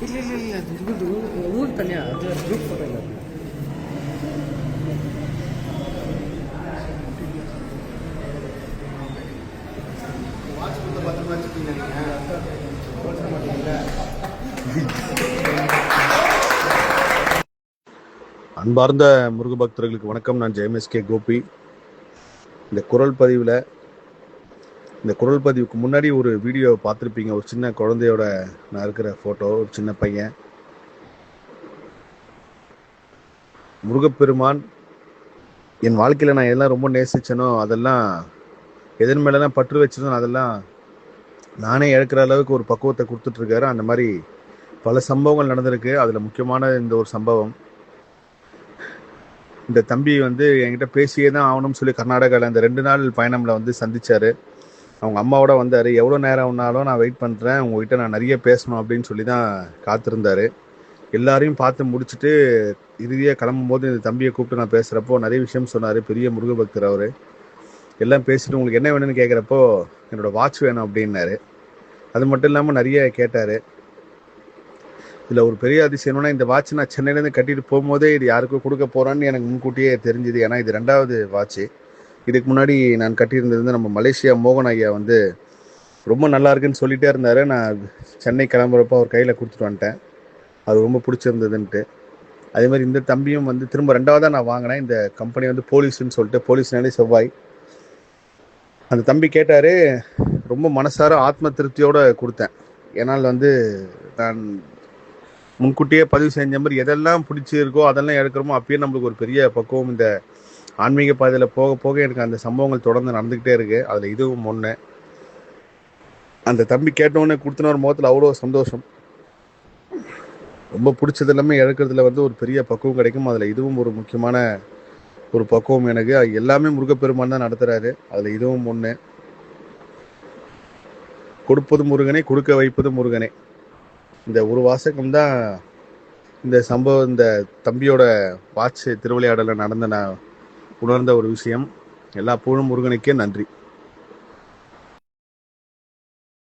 இல்லை இல்லை இல்லை இது ஊர் தனியாக அது குரூப் ஃபோட்டோ இல்லை. அன்பார்ந்த முருக பக்தர்களுக்கு வணக்கம். நான் ஜெயமேஸ்கே கோபி. இந்த குரல் பதிவுக்கு முன்னாடி ஒரு வீடியோ பார்த்துருப்பீங்க. ஒரு சின்ன குழந்தையோட நான் இருக்கிற ஃபோட்டோ, ஒரு சின்ன பையன். முருகப்பெருமான் என் வாழ்க்கையில் நான் எதெல்லாம் ரொம்ப நேசிச்சேனோ, அதெல்லாம் எதன் மேலெல்லாம் பற்று வச்சிருந்தோம், அதெல்லாம் நானே இழக்கிற அளவுக்கு ஒரு பக்குவத்தை கொடுத்துட்ருக்காரு. அந்த மாதிரி பல சம்பவங்கள் நடந்திருக்கு. அதில் முக்கியமான இந்த ஒரு சம்பவம், இந்த தம்பி என்கிட்ட பேசியே தான் ஆகணும்னு சொல்லி கர்நாடகாவில் அந்த 2 நாள் பயணம்ல சந்திச்சாரு. அவங்க அம்மாவோட வந்தார். எவ்வளோ நேரம் ஆனாலும் நான் வெயிட் பண்ணுறேன், உங்ககிட்ட நான் நிறைய பேசணும் அப்படின்னு சொல்லி தான் காத்திருந்தார். எல்லாரையும் பார்த்து முடிச்சுட்டு இறுதியாக கிளம்பும் போது இந்த தம்பியை கூப்பிட்டு நான் பேசுகிறப்போ நிறைய விஷயம் சொன்னார். பெரிய முருக பக்தர் அவர். எல்லாம் பேசிட்டு உங்களுக்கு என்ன வேணும்னு கேட்குறப்போ என்னோடய வாட்ச் வேணும் அப்படின்னாரு. அது மட்டும் இல்லாமல் நிறைய கேட்டார். இதில் ஒரு பெரிய அதிசயம்னா, இந்த வாட்ச் நான் சென்னையிலேருந்து கட்டிட்டு போகும்போதே இது யாருக்கும் கொடுக்க போகிறான்னு எனக்கு முன்கூட்டியே தெரிஞ்சுது. ஏன்னா இது 2வது வாட்ச்சு. இதுக்கு முன்னாடி நான் கட்டியிருந்தது நம்ம மலேசியா மோகன் ஐயா ரொம்ப நல்லா இருக்குன்னு சொல்லிகிட்டே இருந்தார். நான் சென்னை கிளம்புறப்போ அவர் கையில் கொடுத்துட்டு வந்துட்டேன். அது ரொம்ப பிடிச்சிருந்ததுன்ட்டு. அதே மாதிரி இந்த தம்பியும் திரும்ப 2வதாக நான் வாங்கினேன். இந்த கம்பெனி போலீஸ்ன்னு சொல்லிட்டு, போலீஸ்னாலே செவ்வாய். அந்த தம்பி கேட்டார். ரொம்ப மனசார ஆத்ம திருப்தியோடு கொடுத்தேன். ஏன்னால் நான் முன்கூட்டியே பதிவு செஞ்ச மாதிரி எதெல்லாம் பிடிச்சிருக்கோ அதெல்லாம் எடுக்கிறோமோ அப்பயே நம்மளுக்கு ஒரு பெரிய பக்குவம். இந்த ஆன்மீக பாதையில் போக போக எனக்கு அந்த சம்பவங்கள் தொடர்ந்து நடந்துக்கிட்டே இருக்குது. அதில் இதுவும் ஒன்று. அந்த தம்பி கேட்டோன்னே கொடுத்தன முகத்தில் அவ்வளோ சந்தோஷம். ரொம்ப பிடிச்சது எல்லாமே இழக்கிறதுல ஒரு பெரிய பக்குவம் கிடைக்கும். அதில் இதுவும் ஒரு முக்கியமான ஒரு பக்குவம் எனக்கு. எல்லாமே முருகப்பெருமான் தான் நடத்துகிறாரு. அதில் இதுவும் ஒன்று. கொடுப்பது முருகனே, கொடுக்க வைப்பது முருகனே. இந்த ஒரு வாசகம் தான் இந்த சம்பவம், இந்த தம்பியோட வாட்ச் திருவிளையாடலில் நடந்த நான் உணர்ந்த ஒரு விஷயம். எல்லா புகழும் முருகனுக்கே. நன்றி.